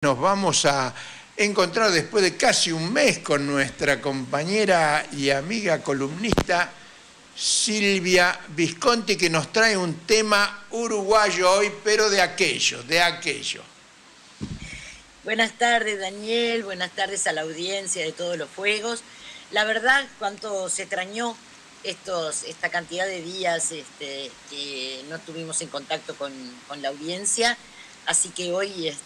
Nos vamos a encontrar después de casi un mes con nuestra compañera y amiga columnista Silvia Visconti, que nos trae un tema uruguayo hoy, pero de aquello. Buenas tardes, Daniel, buenas tardes a la audiencia de Todos los Fuegos. La verdad, cuánto se extrañó esta cantidad de días que no estuvimos en contacto con la audiencia, así que hoy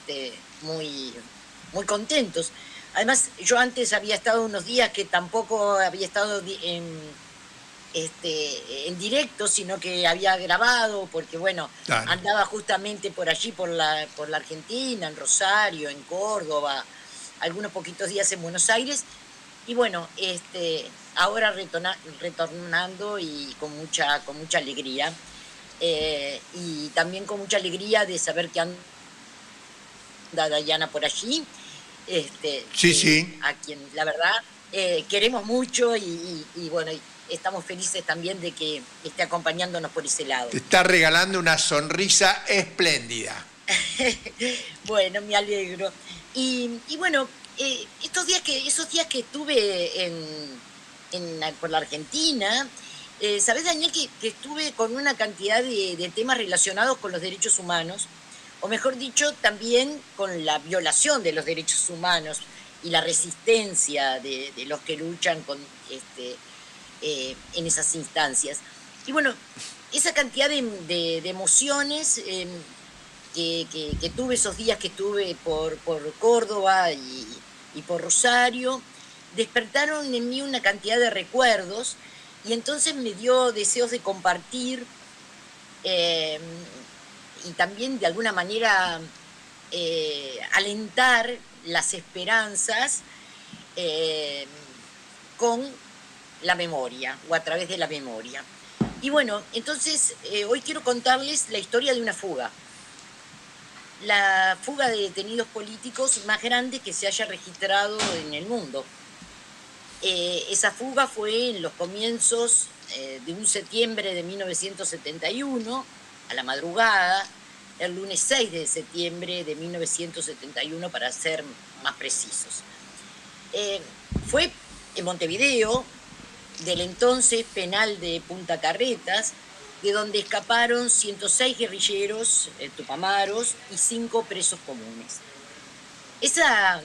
muy contentos. Además, yo antes había estado unos días que tampoco había estado en directo, sino que había grabado, porque bueno, Claro. andaba justamente por allí, por la Argentina, en Rosario, en Córdoba, algunos poquitos días en Buenos Aires, y bueno, ahora retornando y con mucha alegría, y también con mucha alegría de saber que anda Dayana por allí, Sí. a quien la verdad queremos mucho y bueno, estamos felices también de que esté acompañándonos por ese lado. Te está regalando una sonrisa espléndida. Bueno, me alegro. Y bueno, esos días que estuve por la Argentina, ¿sabés, Daniel, que estuve con una cantidad de temas relacionados con los derechos humanos? O mejor dicho, también con la violación de los derechos humanos y la resistencia de los que luchan en esas instancias. Y bueno, esa cantidad de emociones que tuve esos días que estuve por Córdoba y por Rosario, despertaron en mí una cantidad de recuerdos y entonces me dio deseos de compartir y también de alguna manera alentar las esperanzas con la memoria o a través de la memoria. Y bueno, entonces hoy quiero contarles la historia de una fuga. La fuga de detenidos políticos más grande que se haya registrado en el mundo. Esa fuga fue en los comienzos de un septiembre de 1971, a la madrugada, el lunes 6 de septiembre de 1971, para ser más precisos. Fue en Montevideo, del entonces penal de Punta Carretas, de donde escaparon 106 guerrilleros tupamaros y 5 presos comunes. Esa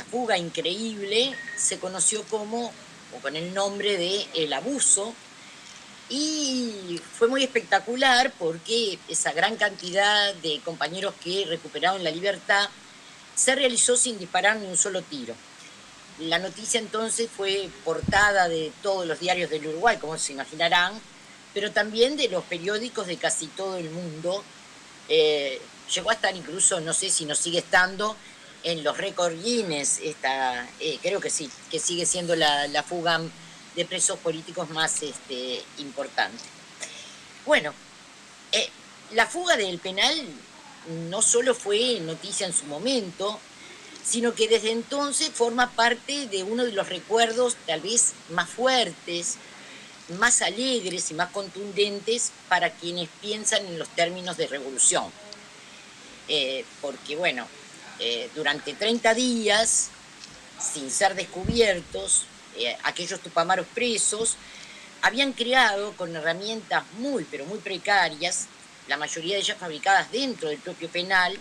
fuga increíble se conoció con el nombre de El Abuso, y fue muy espectacular porque esa gran cantidad de compañeros que recuperaron la libertad se realizó sin disparar ni un solo tiro. La noticia entonces fue portada de todos los diarios del Uruguay, como se imaginarán, pero también de los periódicos de casi todo el mundo. Llegó a estar incluso, no sé si nos sigue estando, en los récords Guinness, creo que sí, que sigue siendo la fuga de presos políticos más importante. Bueno, la fuga del penal no solo fue noticia en su momento, sino que desde entonces forma parte de uno de los recuerdos tal vez más fuertes, más alegres y más contundentes para quienes piensan en los términos de revolución. Porque bueno, durante 30 días, sin ser descubiertos, aquellos tupamaros presos habían creado con herramientas pero muy precarias, la mayoría de ellas fabricadas dentro del propio penal,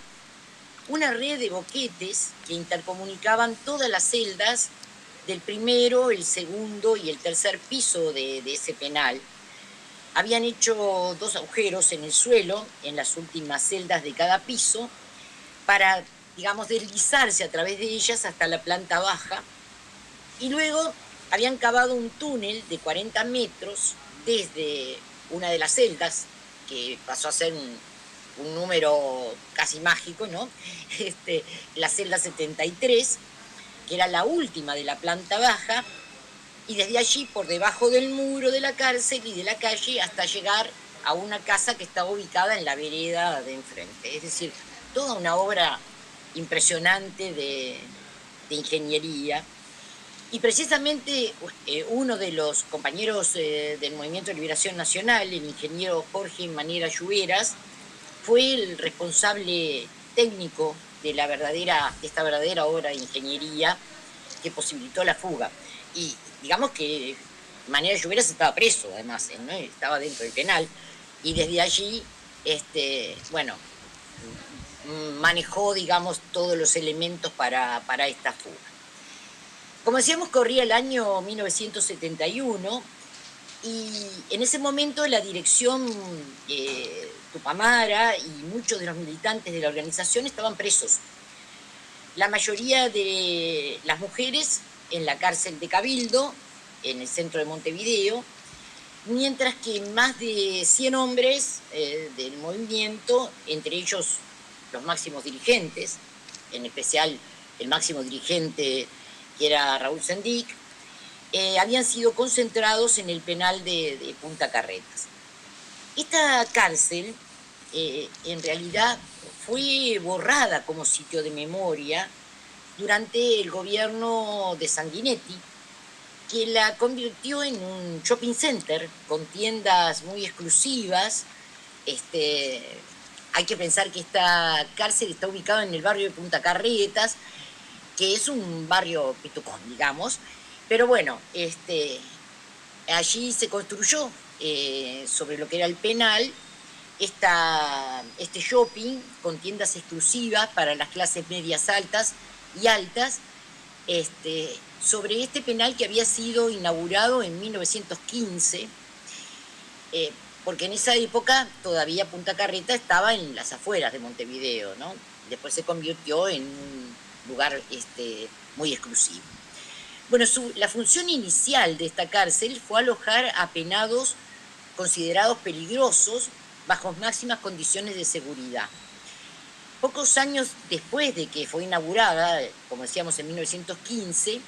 una red de boquetes que intercomunicaban todas las celdas del primero, el segundo y el tercer piso de ese penal. Habían hecho 2 agujeros en el suelo, en las últimas celdas de cada piso, para, digamos, deslizarse a través de ellas hasta la planta baja, y luego habían cavado un túnel de 40 metros desde una de las celdas, que pasó a ser un número casi mágico, ¿no? La celda 73, que era la última de la planta baja, y desde allí, por debajo del muro de la cárcel y de la calle, hasta llegar a una casa que estaba ubicada en la vereda de enfrente. Es decir, toda una obra impresionante de ingeniería. Y precisamente uno de los compañeros del Movimiento de Liberación Nacional, el ingeniero Jorge Manera Lluveras, fue el responsable técnico de esta verdadera obra de ingeniería que posibilitó la fuga. Y digamos que Manera Lluveras estaba preso, además, ¿no? Estaba dentro del penal, y desde allí, bueno, manejó, digamos, todos los elementos para esta fuga. Como decíamos, corría el año 1971 y en ese momento la dirección Tupamara y muchos de los militantes de la organización estaban presos. La mayoría de las mujeres en la cárcel de Cabildo, en el centro de Montevideo, mientras que más de 100 hombres del movimiento, entre ellos los máximos dirigentes, en especial el máximo dirigente que era Raúl Sendic, habían sido concentrados en el penal de Punta Carretas. Esta cárcel en realidad fue borrada como sitio de memoria durante el gobierno de Sanguinetti, que la convirtió en un shopping center con tiendas muy exclusivas. Hay que pensar que esta cárcel está ubicada en el barrio de Punta Carretas, que es un barrio pitucón, digamos, pero bueno, allí se construyó sobre lo que era el penal este shopping con tiendas exclusivas para las clases medias altas y altas, sobre este penal que había sido inaugurado en 1915, porque en esa época todavía Punta Carreta estaba en las afueras de Montevideo, ¿no? Después se convirtió en un lugar muy exclusivo. Bueno, la función inicial de esta cárcel fue alojar a penados considerados peligrosos bajo máximas condiciones de seguridad. Pocos años después de que fue inaugurada, como decíamos en 1915,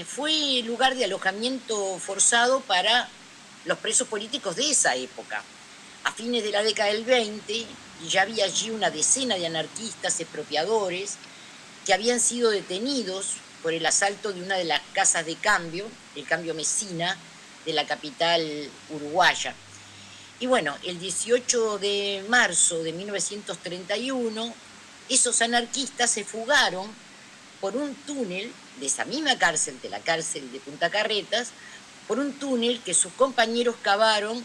fue lugar de alojamiento forzado para los presos políticos de esa época. A fines de la década del 20 ya había allí una decena de anarquistas expropiadores que habían sido detenidos por el asalto de una de las casas de cambio, el Cambio Mesina, de la capital uruguaya. Y bueno, el 18 de marzo de 1931, esos anarquistas se fugaron por un túnel de esa misma cárcel, de la cárcel de Punta Carretas, por un túnel que sus compañeros cavaron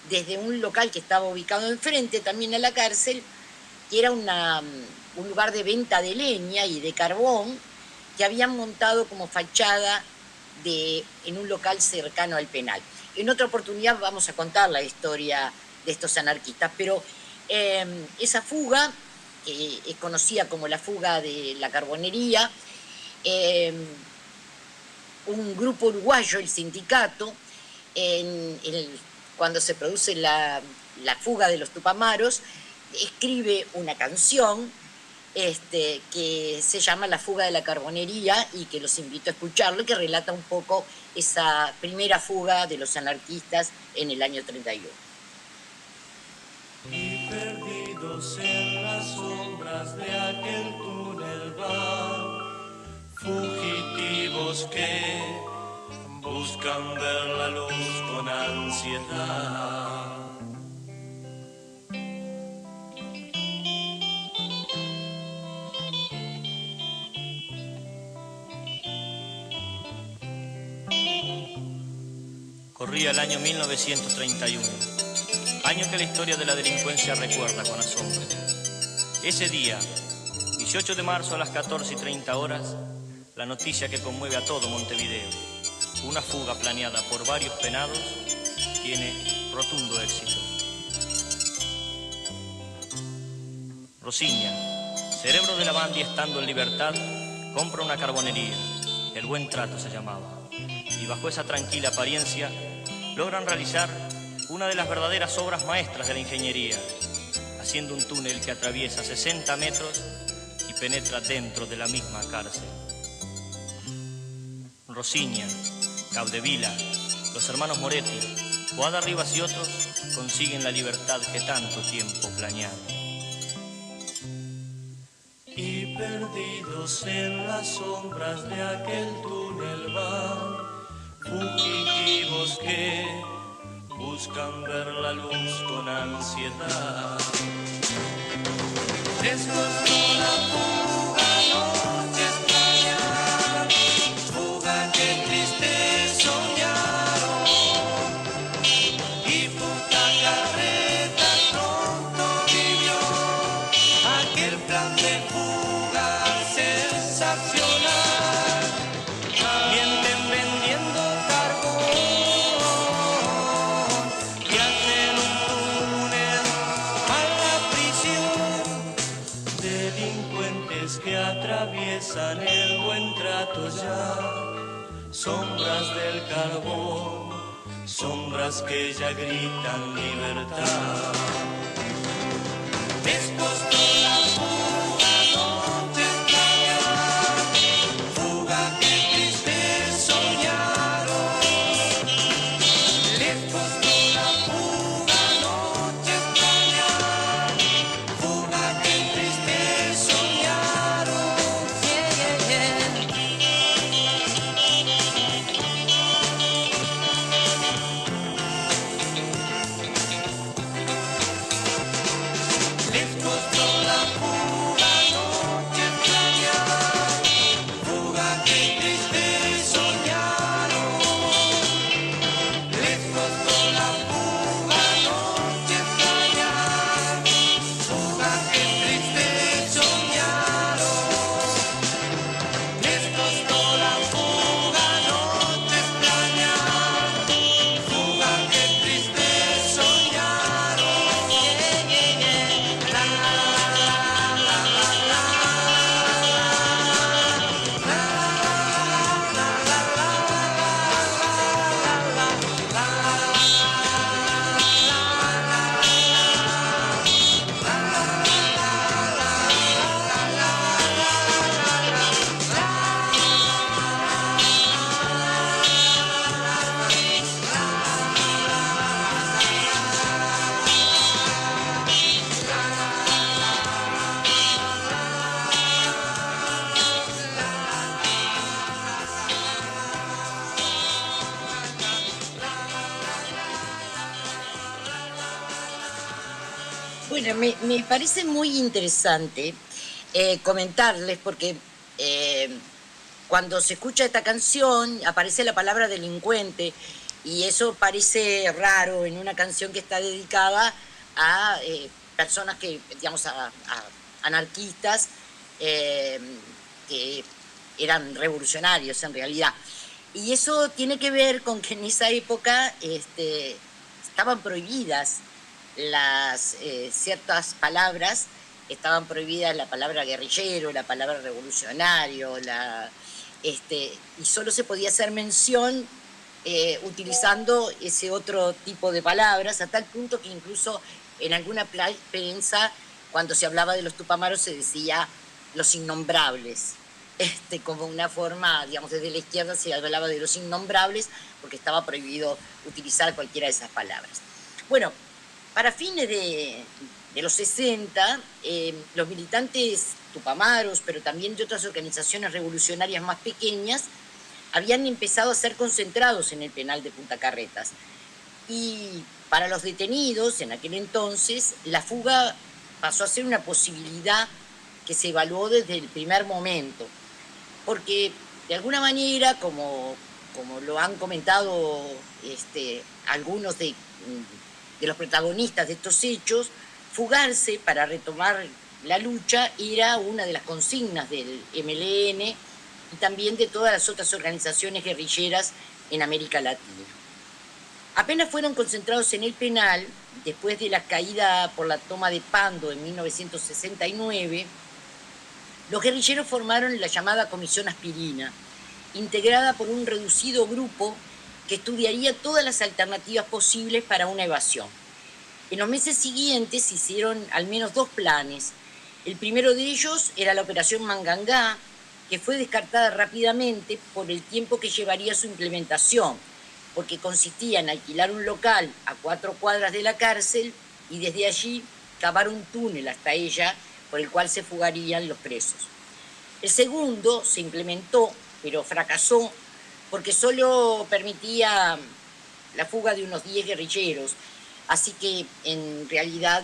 desde un local que estaba ubicado enfrente también a la cárcel, que era un lugar de venta de leña y de carbón, que habían montado como fachada en un local cercano al penal. En otra oportunidad vamos a contar la historia de estos anarquistas, pero esa fuga, que es conocida como la fuga de la Carbonería, un grupo uruguayo, el sindicato, cuando se produce la fuga de los Tupamaros, escribe una canción que se llama La fuga de la Carbonería y que los invito a escucharlo, que relata un poco esa primera fuga de los anarquistas en el año 31. Y perdidos en las sombras de aquel túnel van, fugitivos que buscan ver la luz con ansiedad. Corría el año 1931, año que la historia de la delincuencia recuerda con asombro. Ese día, 18 de marzo a las 14:30 horas, la noticia que conmueve a todo Montevideo, una fuga planeada por varios penados, tiene rotundo éxito. Rosiña, cerebro de la banda y estando en libertad, compra una carbonería, El Buen Trato se llamaba, y bajo esa tranquila apariencia logran realizar una de las verdaderas obras maestras de la ingeniería, haciendo un túnel que atraviesa 60 metros y penetra dentro de la misma cárcel. Rosiña, Capdevila, los hermanos Moretti, Boada Rivas y otros consiguen la libertad que tanto tiempo planearon. Y perdidos en las sombras de aquel túnel van, fugitivos que buscan ver la luz con ansiedad. Les costó la fuga, noche extraña, fuga que triste soñaron. Y puta carreta pronto vivió aquel plan de fuga sensacional. Vienen vendiendo carbón y hacen un túnel a la prisión. Delincuentes que atraviesan el buen trato ya, sombras del carbón, sombras que ya gritan libertad. Les costó la fuga, noche extraña, fuga que triste soñaron. Les costó la fuga, noche extraña, fuga que triste soñaron. Yeah, yeah, Les costó la fuga, noche extraña, fuga que triste soñaron. Les costó la fuga, noche extraña, fuga que triste soñaron. Les costó la fuga, noche extraña, fuga que triste soñaron. Bueno, me parece muy interesante comentarles porque cuando se escucha esta canción aparece la palabra delincuente y eso parece raro en una canción que está dedicada a personas que, digamos, a anarquistas que eran revolucionarios en realidad. Y eso tiene que ver con que en esa época estaban prohibidas las ciertas palabras, estaban prohibidas la palabra guerrillero, la palabra revolucionario, y solo se podía hacer mención utilizando ese otro tipo de palabras, a tal punto que incluso en alguna prensa, cuando se hablaba de los Tupamaros, se decía los innombrables. Como una forma, digamos, desde la izquierda se hablaba de los innombrables porque estaba prohibido utilizar cualquiera de esas palabras. Bueno, para fines de los 60, los militantes tupamaros, pero también de otras organizaciones revolucionarias más pequeñas, habían empezado a ser concentrados en el penal de Punta Carretas. Y para los detenidos, en aquel entonces, la fuga pasó a ser una posibilidad que se evaluó desde el primer momento. Porque, de alguna manera, como lo han comentado algunos de los protagonistas de estos hechos, fugarse para retomar la lucha era una de las consignas del MLN y también de todas las otras organizaciones guerrilleras en América Latina. Apenas fueron concentrados en el penal, después de la caída por la toma de Pando en 1969, los guerrilleros formaron la llamada Comisión Aspirina, integrada por un reducido grupo que estudiaría todas las alternativas posibles para una evasión. En los meses siguientes se hicieron al menos 2 planes. El primero de ellos era la Operación Mangangá, que fue descartada rápidamente por el tiempo que llevaría su implementación, porque consistía en alquilar un local a 4 cuadras de la cárcel y desde allí cavar un túnel hasta ella por el cual se fugarían los presos. El segundo se implementó, pero fracasó porque solo permitía la fuga de unos 10 guerrilleros, así que en realidad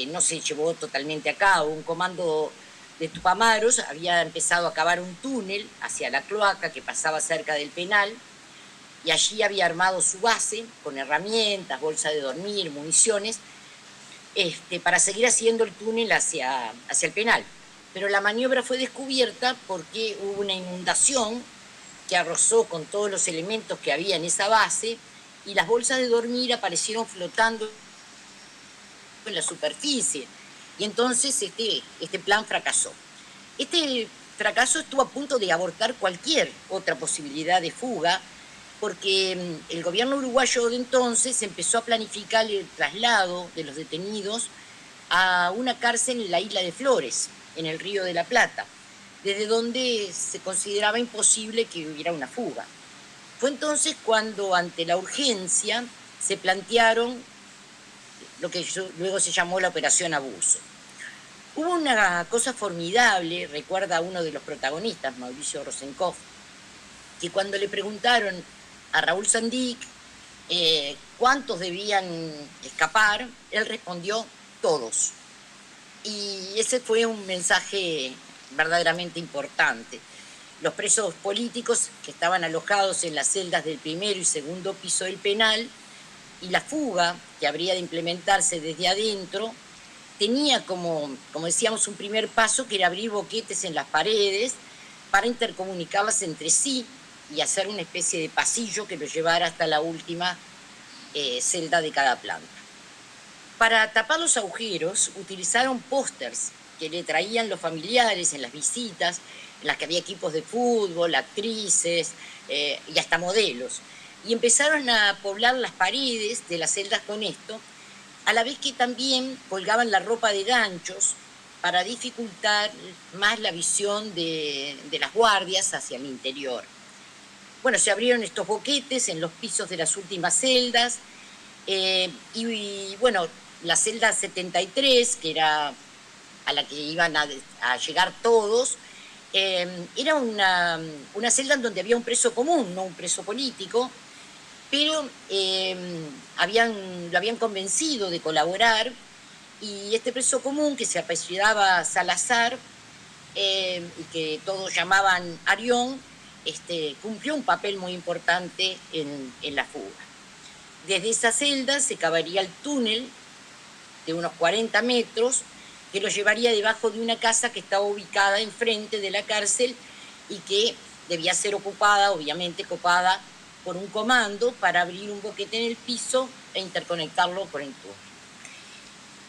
no se llevó totalmente a cabo. Un comando de Tupamaros había empezado a cavar un túnel hacia la cloaca que pasaba cerca del penal, y allí había armado su base con herramientas, bolsa de dormir, municiones, para seguir haciendo el túnel hacia el penal. Pero la maniobra fue descubierta porque hubo una inundación que arrasó con todos los elementos que había en esa base, y las bolsas de dormir aparecieron flotando en la superficie. Y entonces este plan fracasó. Este fracaso estuvo a punto de abortar cualquier otra posibilidad de fuga, porque el gobierno uruguayo de entonces empezó a planificar el traslado de los detenidos a una cárcel en la isla de Flores, en el Río de la Plata, desde donde se consideraba imposible que hubiera una fuga. Fue entonces cuando, ante la urgencia, se plantearon lo que luego se llamó la Operación Abuso. Hubo una cosa formidable, recuerda uno de los protagonistas, Mauricio Rosenkopf, que cuando le preguntaron a Raúl Sandik cuántos debían escapar, él respondió: todos. Y ese fue un mensaje verdaderamente importante. Los presos políticos que estaban alojados en las celdas del primero y segundo piso del penal, y la fuga que habría de implementarse desde adentro, tenía como decíamos, un primer paso, que era abrir boquetes en las paredes para intercomunicarlas entre sí y hacer una especie de pasillo que los llevara hasta la última celda de cada planta. Para tapar los agujeros utilizaron pósters que le traían los familiares en las visitas, en las que había equipos de fútbol, actrices y hasta modelos. Y empezaron a poblar las paredes de las celdas con esto, a la vez que también colgaban la ropa de ganchos para dificultar más la visión de las guardias hacia el interior. Bueno, se abrieron estos boquetes en los pisos de las últimas celdas, y bueno, la celda 73, que era a la que iban a llegar todos, era una celda en donde había un preso común, no un preso político, pero lo habían convencido de colaborar, y este preso común, que se apellidaba Salazar, y que todos llamaban Arión, cumplió un papel muy importante en la fuga. Desde esa celda se cavaría el túnel de unos 40 metros que lo llevaría debajo de una casa que estaba ubicada enfrente de la cárcel y que debía ser ocupada, obviamente copada, por un comando para abrir un boquete en el piso e interconectarlo con el túnel.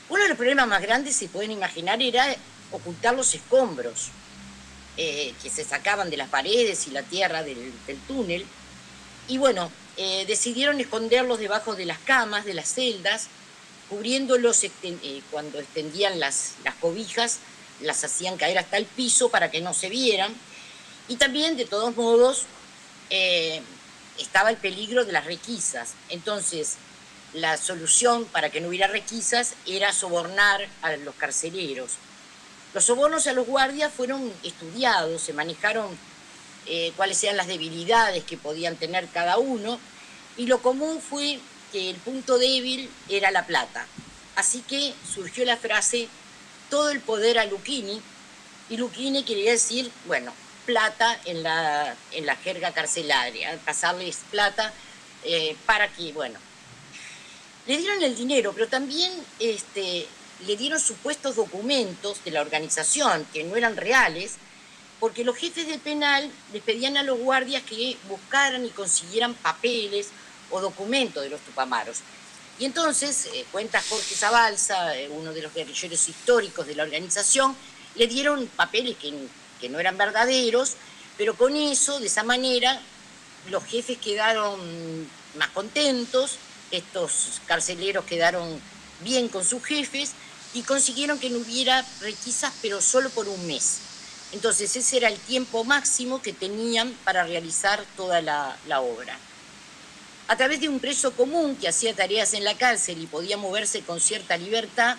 Uno de los problemas más grandes, se pueden imaginar, era ocultar los escombros que se sacaban de las paredes y la tierra del túnel. Y bueno, decidieron esconderlos debajo de las camas de las celdas, cubriéndolos cuando extendían las cobijas, las hacían caer hasta el piso para que no se vieran. Y también, de todos modos, estaba el peligro de las requisas. Entonces, la solución para que no hubiera requisas era sobornar a los carceleros. Los sobornos a los guardias fueron estudiados, se manejaron cuáles eran las debilidades que podían tener cada uno, y lo común fue que el punto débil era la plata. Así que surgió la frase: todo el poder a Lucchini, y Lucchini quería decir, bueno, plata en la jerga carcelaria, pasarles plata para que, bueno, le dieron el dinero, pero también le dieron supuestos documentos de la organización que no eran reales, porque los jefes del penal les pedían a los guardias que buscaran y consiguieran papeles o documentos de los Tupamaros. Y entonces, cuenta Jorge Zabalza, uno de los guerrilleros históricos de la organización, le dieron papeles que no eran verdaderos, pero con eso, de esa manera, los jefes quedaron más contentos, estos carceleros quedaron bien con sus jefes y consiguieron que no hubiera requisas, pero solo por un mes. Entonces ese era el tiempo máximo que tenían para realizar toda la obra. A través de un preso común que hacía tareas en la cárcel y podía moverse con cierta libertad,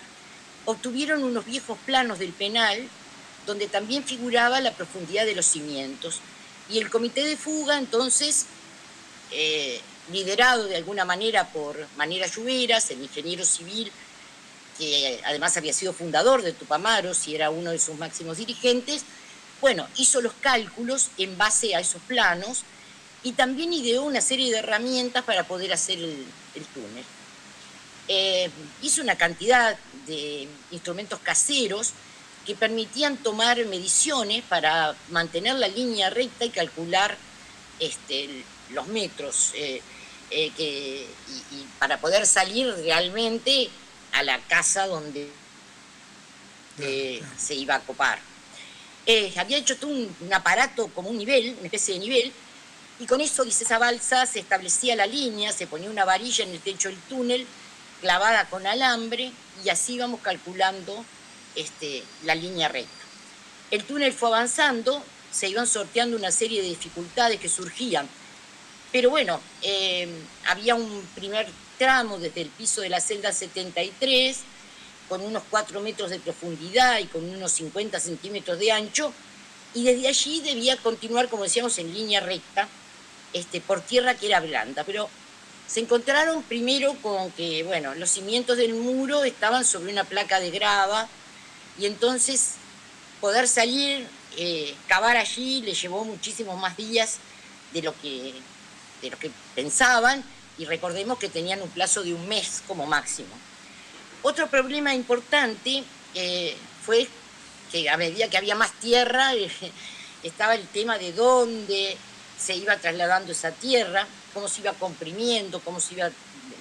obtuvieron unos viejos planos del penal donde también figuraba la profundidad de los cimientos. Y el comité de fuga, entonces, liderado de alguna manera por Manera Lluveras, el ingeniero civil que además había sido fundador de Tupamaros y era uno de sus máximos dirigentes, bueno, hizo los cálculos en base a esos planos y también ideó una serie de herramientas para poder hacer el túnel. Hizo una cantidad de instrumentos caseros que permitían tomar mediciones para mantener la línea recta y calcular los metros y para poder salir realmente a la casa donde se iba a copar. Había hecho todo un aparato como un nivel, una especie de nivel, y con eso, dice esa balsa, se establecía la línea, se ponía una varilla en el techo del túnel, clavada con alambre, y así íbamos calculando la línea recta. El túnel fue avanzando, se iban sorteando una serie de dificultades que surgían, pero bueno, había un primer tramo desde el piso de la celda 73, con unos 4 metros de profundidad y con unos 50 centímetros de ancho, y desde allí debía continuar, como decíamos, en línea recta, por tierra que era blanda, pero se encontraron primero con que, bueno, los cimientos del muro estaban sobre una placa de grava, y entonces poder salir, cavar allí, le llevó muchísimos más días de lo que pensaban, y recordemos que tenían un plazo de un mes como máximo. Otro problema importante fue que a medida que había más tierra, estaba el tema de dónde se iba trasladando esa tierra, cómo se iba comprimiendo, cómo se iba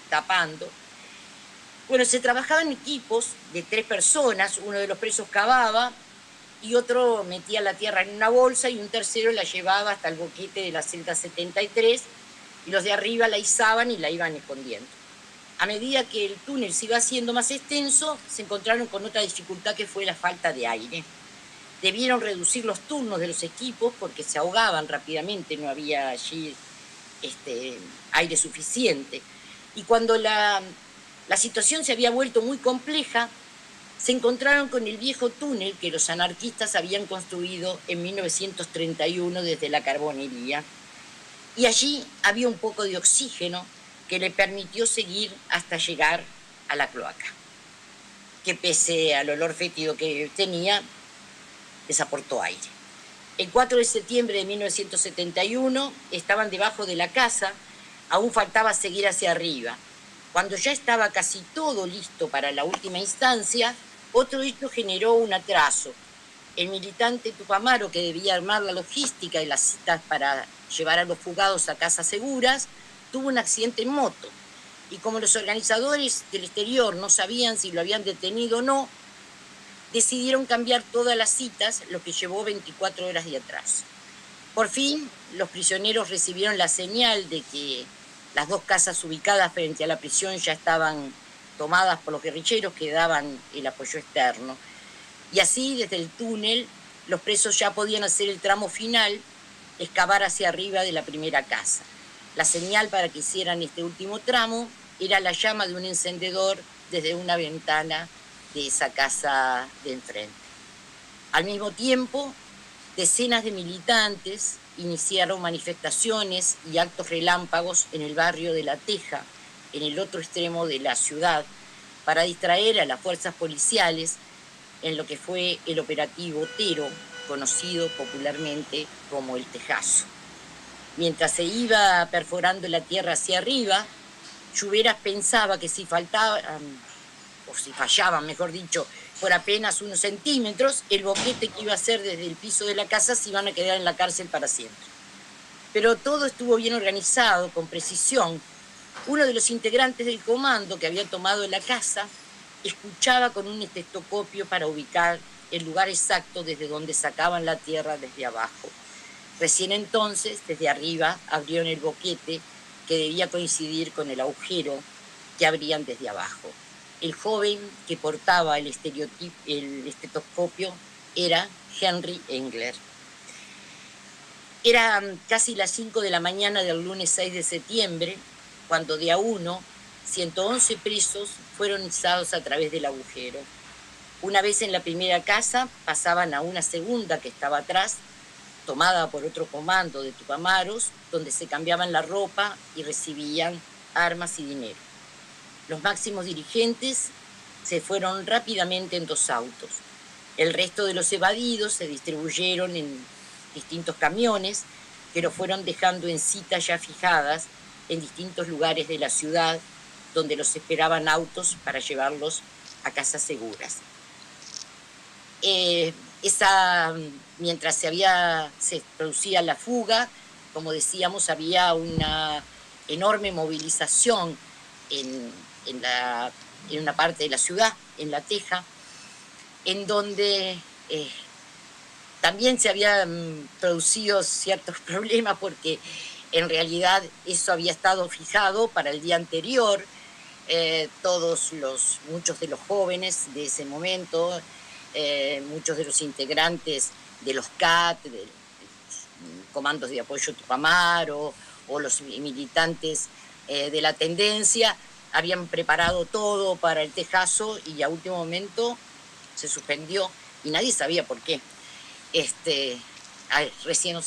tapando. Bueno, se trabajaba en equipos de 3 personas, uno de los presos cavaba y otro metía la tierra en una bolsa y un tercero la llevaba hasta el boquete de la celda 73 y los de arriba la izaban y la iban escondiendo. A medida que el túnel se iba haciendo más extenso, se encontraron con otra dificultad que fue la falta de aire. Debieron reducir los turnos de los equipos porque se ahogaban rápidamente, no había allí aire suficiente. Y cuando la situación se había vuelto muy compleja, se encontraron con el viejo túnel que los anarquistas habían construido en 1931 desde la Carbonería. Y allí había un poco de oxígeno que le permitió seguir hasta llegar a la cloaca, que pese al olor fétido que tenía, les aportó aire. El 4 de septiembre de 1971 estaban debajo de la casa, aún faltaba seguir hacia arriba. Cuando ya estaba casi todo listo para la última instancia, otro hecho generó un atraso. El militante Tupamaro, que debía armar la logística y las citas para llevar a los fugados a casas seguras, tuvo un accidente en moto. Y como los organizadores del exterior no sabían si lo habían detenido o no, decidieron cambiar todas las citas, lo que llevó 24 horas de atraso. Por fin, los prisioneros recibieron la señal de que las 2 casas ubicadas frente a la prisión ya estaban tomadas por los guerrilleros que daban el apoyo externo. Y así, desde el túnel, los presos ya podían hacer el tramo final, excavar hacia arriba de la primera casa. La señal para que hicieran este último tramo era la llama de un encendedor desde una ventana de esa casa de enfrente. Al mismo tiempo, decenas de militantes iniciaron manifestaciones y actos relámpagos en el barrio de La Teja, en el otro extremo de la ciudad, para distraer a las fuerzas policiales en lo que fue el operativo Otero, conocido popularmente como el Tejazo. Mientras se iba perforando la tierra hacia arriba, Lluveras pensaba que si fallaban, mejor dicho, por apenas unos centímetros, el boquete que iba a hacer desde el piso de la casa se iban a quedar en la cárcel para siempre. Pero todo estuvo bien organizado, con precisión. Uno de los integrantes del comando que había tomado la casa escuchaba con un estetoscopio para ubicar el lugar exacto desde donde sacaban la tierra desde abajo. Recién entonces, desde arriba, abrieron el boquete que debía coincidir con el agujero que abrían desde abajo. El joven que portaba el estetoscopio era Henry Engler. Eran casi las 5 de la mañana del lunes 6 de septiembre, cuando de a uno, 111 presos fueron izados a través del agujero. Una vez en la primera casa, pasaban a una segunda que estaba atrás, tomada por otro comando de Tupamaros, donde se cambiaban la ropa y recibían armas y dinero. Los máximos dirigentes se fueron rápidamente en 2 autos. El resto de los evadidos se distribuyeron en distintos camiones que los fueron dejando en citas ya fijadas en distintos lugares de la ciudad, donde los esperaban autos para llevarlos a casas seguras. Mientras se producía la fuga, como decíamos, había una enorme movilización en una parte de la ciudad, en La Teja, en donde también se habían producido ciertos problemas, porque en realidad eso había estado fijado para el día anterior. Muchos de los jóvenes de ese momento, muchos de los integrantes de los CAT, de los comandos de apoyo Tupamar o los militantes de la tendencia, habían preparado todo para el tejazo y a último momento se suspendió y nadie sabía por qué. Recién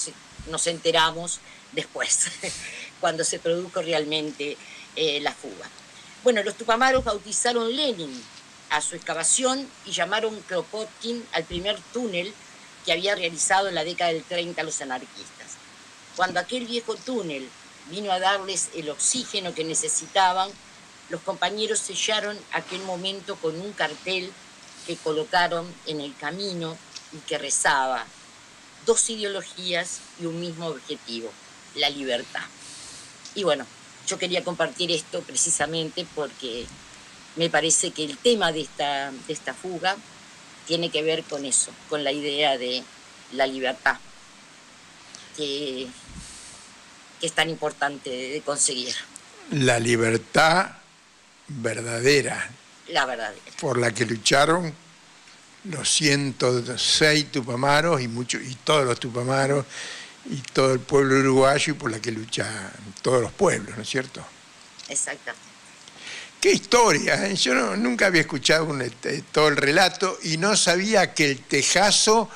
nos enteramos después, cuando se produjo realmente la fuga. Bueno, los tupamaros bautizaron Lenin a su excavación y llamaron Kropotkin al primer túnel que había realizado en la década del 30 los anarquistas. Cuando aquel viejo túnel vino a darles el oxígeno que necesitaban, los compañeros sellaron aquel momento con un cartel que colocaron en el camino y que rezaba: 2 ideologías y un mismo objetivo, la libertad. Y bueno, yo quería compartir esto precisamente porque me parece que el tema de esta fuga tiene que ver con eso, con la idea de la libertad, que es tan importante de conseguir. La libertad verdadera. La verdadera. Por la que lucharon los 106 tupamaros y todos los tupamaros y todo el pueblo uruguayo, y por la que luchan todos los pueblos, ¿no es cierto? Exactamente. ¡Qué historia! Yo nunca había escuchado todo el relato y no sabía que el tejazo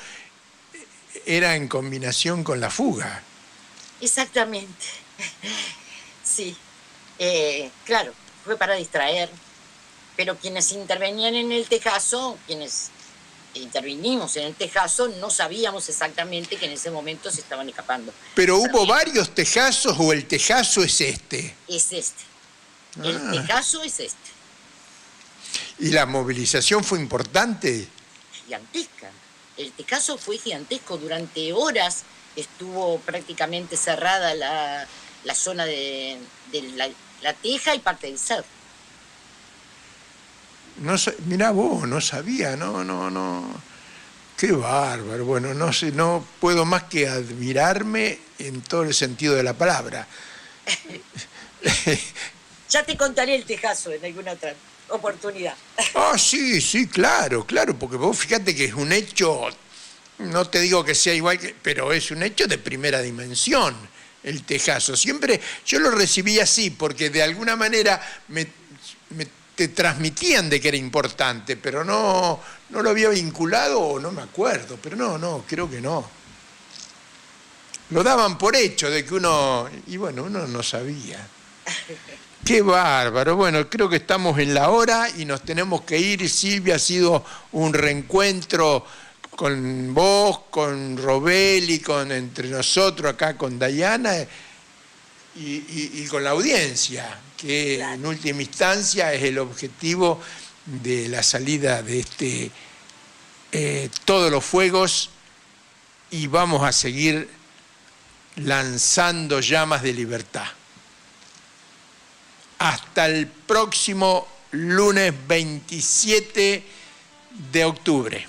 era en combinación con la fuga. Exactamente. Sí. Claro, fue para distraer, pero quienes intervenían en el tejazo, quienes intervinimos en el tejazo, no sabíamos exactamente que en ese momento se estaban escapando. ¿Pero hubo varios tejazos o el tejazo es este? Es este. El tejazo es este. ¿Y la movilización fue importante? Gigantesca. El tejazo fue gigantesco. Durante horas estuvo prácticamente cerrada la zona de la Teja y parte del cerro. Mirá vos, no sabía, no. Qué bárbaro. Bueno, no sé, no puedo más que admirarme en todo el sentido de la palabra. Ya te contaré el tejazo en alguna otra oportunidad. Ah, sí, claro, porque vos fíjate que es un hecho, no te digo que sea igual, pero es un hecho de primera dimensión, el tejazo. Siempre yo lo recibí así, porque de alguna manera te transmitían de que era importante, pero no lo había vinculado, o no me acuerdo, pero no, creo que no. Lo daban por hecho de que uno no sabía. Qué bárbaro. Bueno, creo que estamos en la hora y nos tenemos que ir. Silvia, ha sido un reencuentro con vos, con Robeli, entre nosotros acá con Dayana y con la audiencia, que claro, en última instancia es el objetivo de la salida de todos los fuegos, y vamos a seguir lanzando llamas de libertad. Hasta el próximo lunes 27 de octubre.